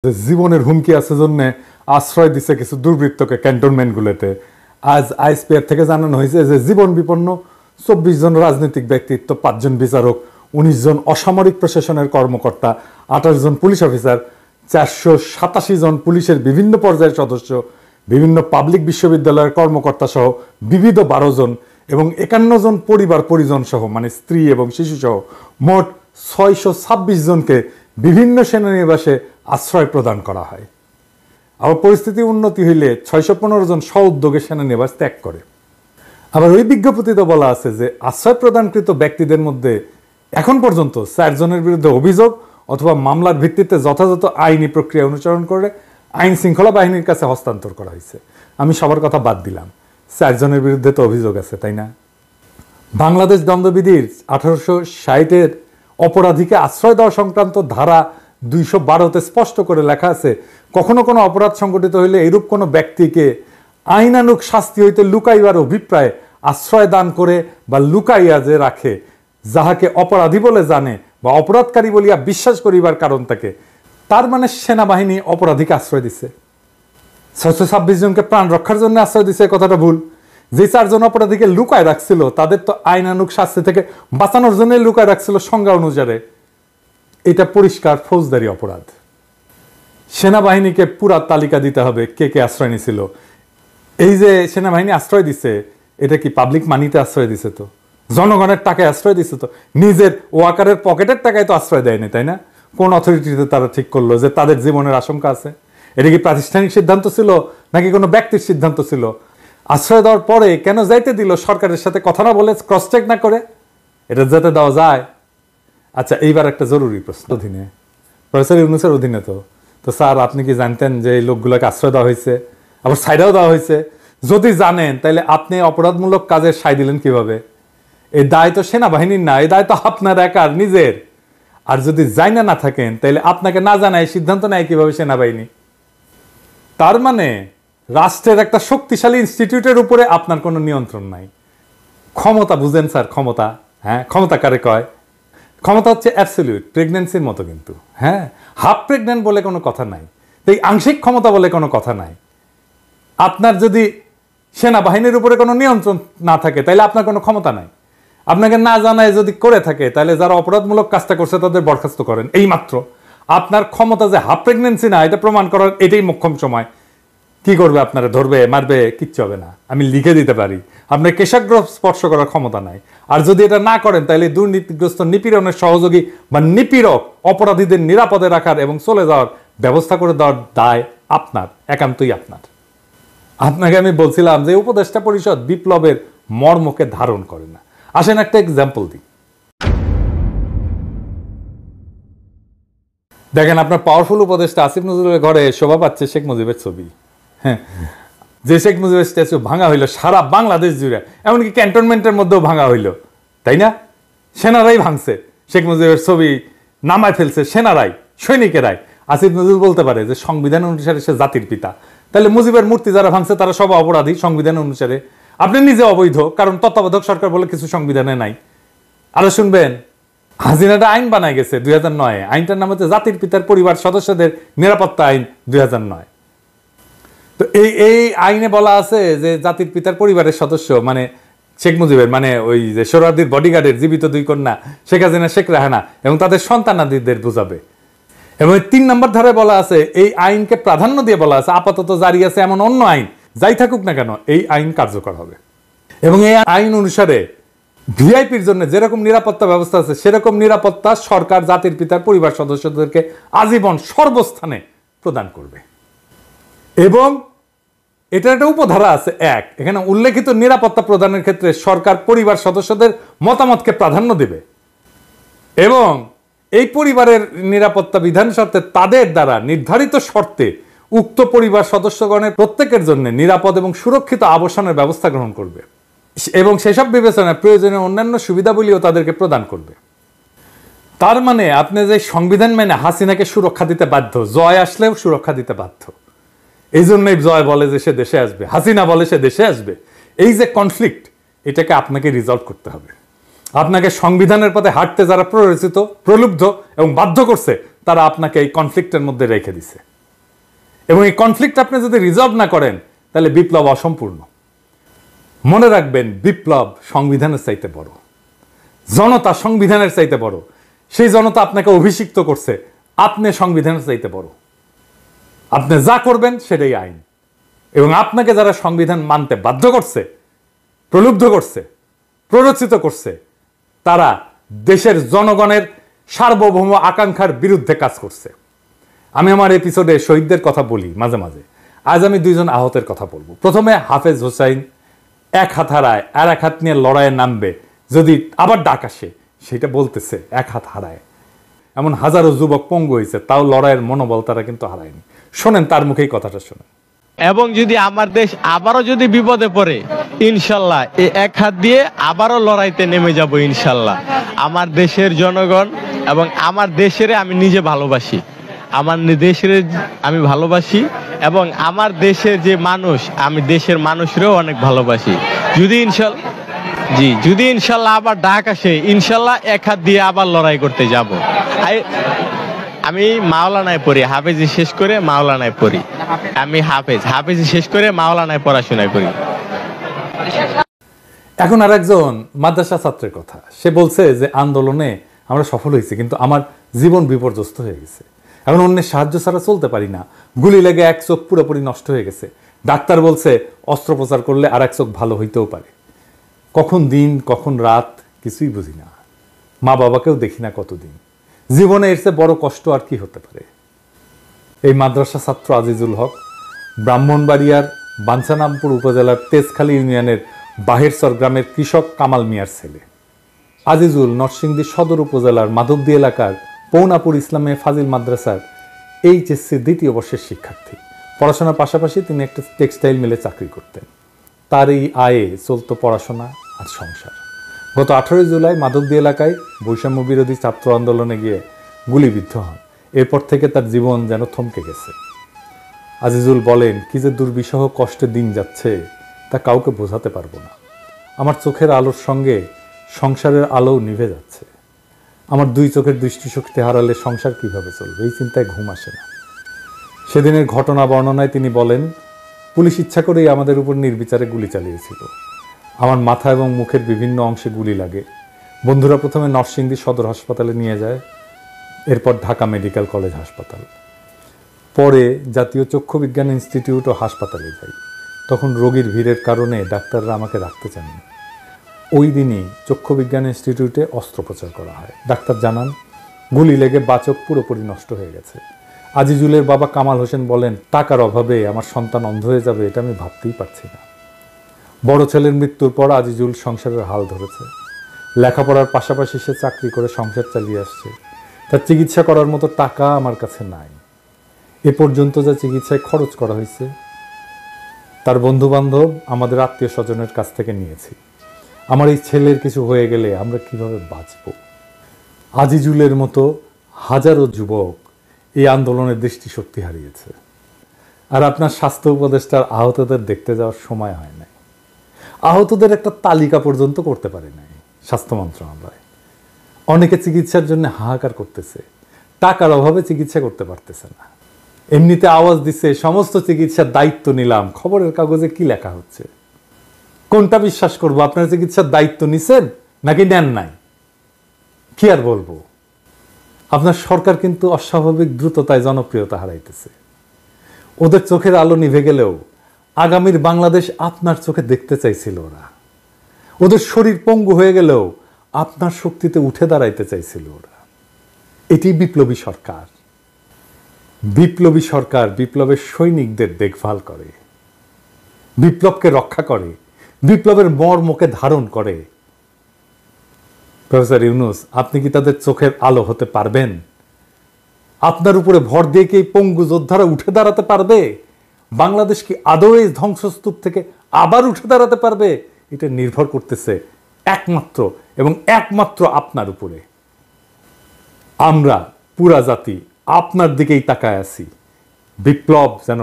জীবনের হুমকি আছে জন্য আশ্রয় দিছে কিছু দুর্বৃত্তকে ক্যান্টনমেন্টগুলোতে। আজ আইএসপিআর থেকে জানানো হয়েছে যে জীবন বিপন্ন 24 জন রাজনৈতিক ব্যক্তিত্ব, 5 জন বিচারক, 19 জন অসামরিক প্রশাসনের কর্মকর্তা, 28 জন পুলিশ অফিসার, 487 জন পুলিশের বিভিন্ন পর্যায়ের সদস্য, বিভিন্ন পাবলিক বিশ্ববিদ্যালয়ের কর্মকর্তা সহ বিবিধ 12 জন এবং 51 জন পরিবার পরিজন সহ মানে স্ত্রী এবং শিশু সহ মোট 626 জনকে বিভিন্ন সেনানিবাসে আশ্রয় প্রদান করা হয়। আবার পরিস্থিতি উন্নতি হইলে 615 জন স্ব উদ্যোগে সেনানিবাস ত্যাগ করে। আবার ওই বিজ্ঞপ্তিতে বলা আছে যে আশ্রয় প্রদানকৃত ব্যক্তিদের মধ্যে এখন পর্যন্ত 4 জনের বিরুদ্ধে অভিযোগ অথবা মামলার ভিত্তিতে যথাযথ আইনি প্রক্রিয়া অনুসরণ করে আইন শৃঙ্খলা বাহিনীর কাছে হস্তান্তর করা হয়েছে। আমি সবার কথা বাদ দিলাম, 4 জনের বিরুদ্ধে তো অভিযোগ আছে, তাই না? বাংলাদেশ দণ্ডবিধির 1860-এর অপরাধীকে আশ্রয় দেওয়া সংক্রান্ত ধারা 212-তে স্পষ্ট করে লেখা আছে, কখনো কোনো অপরাধ সংঘটিত হইলে এরূপ কোনো ব্যক্তিকে আইনানুগ শাস্তি হইতে লুকাইবার অভিপ্রায়ে আশ্রয় দান করে বা লুকাইয়া যে রাখে, যাহাকে অপরাধী বলে জানে বা অপরাধকারী বলিয়া বিশ্বাস করিবার কারণ থাকে, তার মানে সেনাবাহিনী অপরাধীকে আশ্রয় দিছে। 626 জনকে প্রাণ রক্ষার জন্য আশ্রয় দিছে, কথাটা ভুল। যে 4 জন অপরাধীকে লুকায় রাখছিল তাদের তো আইনানুগ শাস্তি থেকে বাঁচানোর জন্য লুকায় রাখছিল সংজ্ঞা অনুসারে। এটা পরিষ্কার ফৌজদারি অপরাধ। সেনাবাহিনীকে পুরা তালিকা দিতে হবে কে কে আশ্রয় নিছিল। এই যে সেনাবাহিনী আশ্রয় দিছে, এটা কি পাবলিক মানিতে আশ্রয় দিছে? তো জনগণের টাকায় আশ্রয় দিছে, তো নিজের ওয়াকারের পকেটের টাকায় তো আশ্রয় দেয়নি, তাই না? কোন অথরিটিতে তারা ঠিক করলো যে তাদের জীবনের আশঙ্কা আছে? এটা কি প্রাতিষ্ঠানিক সিদ্ধান্ত ছিল নাকি কোনো ব্যক্তির সিদ্ধান্ত ছিল? আশ্রয় দেওয়ার পরে কেন যাইতে দিল সরকারের সাথে কথা না বলে, ক্রস চেক না করে? এটা যেতে দেওয়া যায়? আচ্ছা, এইবার একটা জরুরি প্রশ্ন। অধীনে প্রফেসর ইউনূসের অধীনে তো স্যার আপনি কি জানতেন যে এই লোকগুলোকে আশ্রয় দেওয়া হয়েছে, আবার সাইডাও দেওয়া হয়েছে? যদি জানেন তাহলে আপনি অপরাধমূলক কাজে সাই দিলেন কিভাবে? এই দায় তো সেনাবাহিনীর না, এই দায় তো আপনার একার নিজের। আর যদি জানা না থাকেন তাহলে আপনাকে না জানায় সিদ্ধান্ত নেয় কিভাবে সেনাবাহিনী? তার মানে রাষ্ট্রের একটা শক্তিশালী ইনস্টিটিউটের উপরে আপনার কোনো নিয়ন্ত্রণ নাই। ক্ষমতা বুঝেন স্যার? ক্ষমতা, হ্যাঁ, ক্ষমতা কারে কয়? ক্ষমতা হচ্ছে অ্যাবসলিউট, প্রেগন্যান্সির মতো কিন্তু। হ্যাঁ, হাফ প্রেগন্যান্ট বলে কোনো কথা নাই, এই আংশিক ক্ষমতা বলে কোনো কথা নাই। আপনার যদি সেনাবাহিনীর উপরে কোনো নিয়ন্ত্রণ না থাকে তাহলে আপনার কোনো ক্ষমতা নাই। আপনাকে না জানায় যদি করে থাকে তাহলে যারা অপরাধমূলক কাজটা করছে তাদের বরখাস্ত করেন, এই মাত্র। আপনার ক্ষমতা যে হাফ প্রেগন্যান্সি না এটা প্রমাণ করার এটাই মোক্ষম সময়। কি করবে? আপনারা ধরবে, মারবে? কিচ্ছু হবে না, আমি লিখে দিতে পারি। আপনার কেশাগ্র স্পর্শ করার ক্ষমতা নাই। আর যদি এটা না করেন তাহলে দুর্নীতিগ্রস্ত নিপীড়নের সহযোগী বা নিপীড়ক অপরাধীদের নিরাপদে রাখার এবং চলে যাওয়ার ব্যবস্থা করে দেওয়ার দায় আপনার, একান্তই আপনার। আপনাকে আমি বলছিলাম যে উপদেষ্টা পরিষদ বিপ্লবের মর্মকে ধারণ করে না। আসেন একটা এক্সাম্পল দিই। দেখেন, আপনার পাওয়ারফুল উপদেষ্টা আসিফ নজরুলের ঘরে শোভা পাচ্ছে শেখ মুজিবের ছবি। হ্যাঁ, যে শেখ মুজিবের স্ট্যাচু ভাঙা হইলো সারা বাংলাদেশ জুড়ে, এমনকি ক্যান্টনমেন্টের মধ্যেও ভাঙা হইলো, তাই না? সেনারাই ভাঙছে, শেখ মুজিবের ছবি নামায় ফেলছে সেনারাই, সৈনিকেরাই। আসিফ নজরুল বলতে পারে যে সংবিধান অনুসারে সে জাতির পিতা, তাহলে মুজিবের মূর্তি যারা ভাঙছে তারা সব অপরাধী সংবিধান অনুসারে। আপনি নিজে অবৈধ, কারণ তত্ত্বাবধায়ক সরকার বলে কিছু সংবিধানে নাই। আরো শুনবেন, হাসিনাটা আইন বানায় গেছে 2009-এ। আইনটার নাম হচ্ছে জাতির পিতার পরিবার সদস্যদের নিরাপত্তা আইন 2009। তো এই আইনে বলা আছে যে জাতির পিতার পরিবারের সদস্য মানে শেখ মুজিবের, মানে ওই যে সোহরাওয়ার্দীর বডিগার্ডের জীবিত 2 কন্যা শেখ হাসিনা, শেখ রেহানা এবং তাদের সন্তানাদিদের বোঝাবে। এবং 3 নম্বর ধারায় বলা আছে, এই আইনকে প্রাধান্য দিয়ে বলা আছে আপাতত জারি আছে এমন অন্য আইন যাই থাকুক না কেন এই আইন কার্যকর হবে। এবং এই আইন অনুসারে ভিআইপির জন্য যেরকম নিরাপত্তা ব্যবস্থা আছে সেরকম নিরাপত্তা সরকার জাতির পিতার পরিবার সদস্যদেরকে আজীবন সর্বস্থানে প্রদান করবে। এবং এটার একটা উপধারা আছে 1, এখানে উল্লেখিত নিরাপত্তা প্রদানের ক্ষেত্রে সরকার পরিবার সদস্যদের মতামতকে প্রাধান্য দেবে এবং এই পরিবারের নিরাপত্তা বিধান স্বার্থে তাদের দ্বারা নির্ধারিত শর্তে উক্ত পরিবার সদস্যগণের প্রত্যেকের জন্য নিরাপদ এবং সুরক্ষিত আবাসনের ব্যবস্থা গ্রহণ করবে এবং সেসব বিবেচনায় প্রয়োজনীয় অন্যান্য সুবিধাবলীও তাদেরকে প্রদান করবে। তার মানে আপনি যে সংবিধান মেনে হাসিনাকে সুরক্ষা দিতে বাধ্য, জয় আসলেও সুরক্ষা দিতে বাধ্য। এই জন্যই জয় বলে যে সে দেশে আসবে, হাসিনা বলে সে দেশে আসবে। এই যে কনফ্লিক্ট, এটাকে আপনাকে রিজলভ করতে হবে। আপনাকে সংবিধানের পথে হাঁটতে যারা প্ররোচিত, প্রলুব্ধ এবং বাধ্য করছে তারা আপনাকে এই কনফ্লিক্টের মধ্যে রেখে দিছে। এবং এই কনফ্লিক্ট আপনি যদি রিজলভ না করেন তাহলে বিপ্লব অসম্পূর্ণ। মনে রাখবেন, বিপ্লব সংবিধানের চাইতে বড়, জনতা সংবিধানের চাইতে বড়। সেই জনতা আপনাকে অভিষিক্ত করছে, আপনি সংবিধানের চাইতে বড়। আপনি যা করবেন সেটাই আইন, এবং আপনাকে যারা সংবিধান মানতে বাধ্য করছে, প্রলুব্ধ করছে, প্ররোচিত করছে, তারা দেশের জনগণের সার্বভৌম আকাঙ্ক্ষার বিরুদ্ধে কাজ করছে। আমি আমার এপিসোডে শহীদদের কথা বলি মাঝে মাঝে। আজ আমি দুইজন আহতের কথা বলবো। প্রথমে হাফেজ হোসাইন এক হাত হারায় আর এক হাত নিয়ে লড়াইয়ে নামবে, যদি আবার ডাক আসে সেটা বলতেছে এক হাত হারায়। এমন হাজারো যুবক পঙ্গু হয়েছে, তাও লড়াইয়ের মনোবল তারা কিন্তু হারায়নি। শোনেন তার মুখেই কথাটা শোনেন। এবং যদি আমার দেশ আবারও যদি বিপদে পড়ে, ইনশাল্লাহ এই এক হাত দিয়ে আবারও লড়াইতে নেমে যাব ইনশাল্লাহ। আমার দেশের জনগণ এবং আমার দেশের আমি নিজে ভালোবাসি, আমার দেশের আমি ভালোবাসি, এবং আমার দেশের যে মানুষ, আমি দেশের মানুষরাও অনেক ভালোবাসি। যদি ইনশাল্লাহ আবার ডাক আসে, ইনশাল্লাহ এক হাত দিয়ে আবার লড়াই করতে যাব। আমি মাওলানায় পড়ি, হাফেজি শেষ করে মাওলানায় পড়ি। আমি হাফেজি শেষ করে মাওলানায় পড়াশোনা করি। এখন আর একজন মাদ্রাসা ছাত্রের কথা। সে বলছে যে আন্দোলনে আমরা সফল হয়েছি, কিন্তু আমার জীবন বিপর্যস্ত হয়ে গেছে। এখন অন্যের সাহায্য ছাড়া চলতে পারি না। গুলি লেগে এক চোখ পুরোপুরি নষ্ট হয়ে গেছে। ডাক্তার বলছে অস্ত্রোপচার করলে আর এক চোখ ভালো হইতেও পারে। কখন দিন কখন রাত কিছুই বুঝি না। মা বাবাকেও দেখি না কতদিন। জীবনে এর চেয়ে বড় কষ্ট আর কি হতে পারে। এই মাদ্রাসা ছাত্র আজিজুল হক ব্রাহ্মণবাড়িয়ার বাঞ্ছারামপুর উপজেলার তেজখালী ইউনিয়নের বাহেরচর গ্রামের কৃষক কামাল মিয়ার ছেলে। আজিজুল নরসিংদী সদর উপজেলার মাধবদী এলাকার পৌনাপুর ইসলামে ফাজিল মাদ্রাসার এইচএসসি দ্বিতীয় বর্ষের শিক্ষার্থী। পড়াশোনার পাশাপাশি তিনি একটা টেক্সটাইল মিলে চাকরি করতেন। তার এই আয়ে চলত পড়াশোনা আর সংসার। গত 18 জুলাই মাধবদী এলাকায় বৈষম্য বিরোধী ছাত্র আন্দোলনে গিয়ে গুলিবিদ্ধ হন। এরপর থেকে তার জীবন যেন থমকে গেছে। আজিজুল বলেন, কি যে দুর্বিষহ কষ্টে দিন যাচ্ছে তা কাউকে বোঝাতে পারবো না। আমার চোখের আলোর সঙ্গে সংসারের আলোও নিভে যাচ্ছে। আমার দুই চোখের দৃষ্টিশক্তি হারালে সংসার কিভাবে চলবে, এই চিন্তায় ঘুম আসে না। সেদিনের ঘটনা বর্ণনায় তিনি বলেন, পুলিশ ইচ্ছা করেই আমাদের উপর নির্বিচারে গুলি চালিয়েছিল। আমার মাথা এবং মুখের বিভিন্ন অংশে গুলি লাগে। বন্ধুরা প্রথমে নরসিংদী সদর হাসপাতালে নিয়ে যায়, এরপর ঢাকা মেডিকেল কলেজ হাসপাতাল, পরে জাতীয় চক্ষু বিজ্ঞান ইনস্টিটিউট ও হাসপাতালে যাই। তখন রোগীর ভিড়ের কারণে ডাক্তাররা আমাকে রাখতে চাননি। ওই দিনই চক্ষু বিজ্ঞান ইনস্টিটিউটে অস্ত্রোপচার করা হয়। ডাক্তার জানান গুলি লেগে বাচক পুরোপুরি নষ্ট হয়ে গেছে। আজিজুলের বাবা কামাল হোসেন বলেন, টাকার অভাবে আমার সন্তান অন্ধ হয়ে যাবে এটা আমি ভাবতেই পারছি না। বড় ছেলের মৃত্যুর পর আজিজুল সংসারের হাল ধরেছে। লেখাপড়ার পাশাপাশি সে চাকরি করে সংসার চালিয়ে আসছে। তার চিকিৎসা করার মতো টাকা আমার কাছে নাই। এ পর্যন্ত যা চিকিৎসায় খরচ করা হয়েছে তার বন্ধু বান্ধব, আমাদের আত্মীয় স্বজনের কাছ থেকে নিয়েছি। আমার এই ছেলের কিছু হয়ে গেলে আমরা কিভাবে বাঁচব? আজিজুলের মতো হাজারো যুবক এই আন্দোলনের দৃষ্টিশক্তি হারিয়েছে। আর আপনার স্বাস্থ্য উপদেষ্টার আহতদের দেখতে যাওয়ার সময় হয় নাই। আহতদের একটা তালিকা পর্যন্ত করতে পারে নাই স্বাস্থ্য মন্ত্রণালয়। অনেকে চিকিৎসার জন্য হাহাকার করতেছে, টাকার অভাবে চিকিৎসা করতে পারতেছে না। এমনিতে আওয়াজ দিচ্ছে সমস্ত চিকিৎসার দায়িত্ব নিলাম। খবরের কাগজে কি লেখা হচ্ছে? কোনটা বিশ্বাস করব? আপনার চিকিৎসার দায়িত্ব নিছেন নাকি নেন নাই? কি আর বলবো। আপনার সরকার কিন্তু অস্বাভাবিক দ্রুততায় জনপ্রিয়তা হারাইতেছে। ওদের চোখের আলো নিভে গেলেও আগামীর বাংলাদেশ আপনার চোখে দেখতে চাইছিল ওরা। ওদের শরীর পঙ্গু হয়ে গেলেও আপনার শক্তিতে উঠে দাঁড়াইতে চাইছিল ওরা। এটি বিপ্লবী সরকার। বিপ্লবী সরকার বিপ্লবের সৈনিকদের দেখভাল করে, বিপ্লবকে রক্ষা করে, বিপ্লবের মর্মকে ধারণ করে। প্রফেসর ইউনূস, আপনি কি তাদের চোখের আলো হতে পারবেন? আপনার উপরে ভর দিয়ে কি পঙ্গু যোদ্ধারা উঠে দাঁড়াতে পারবে? বাংলাদেশ কি আদৌ এই ধ্বংসস্তূপ থেকে আবার উঠে দাঁড়াতে পারবে? এটা নির্ভর করতেছে একমাত্র এবং একমাত্র আপনার উপরে। আমরা পুরা জাতি আপনার দিকেই তাকায় আছি। বিপ্লব যেন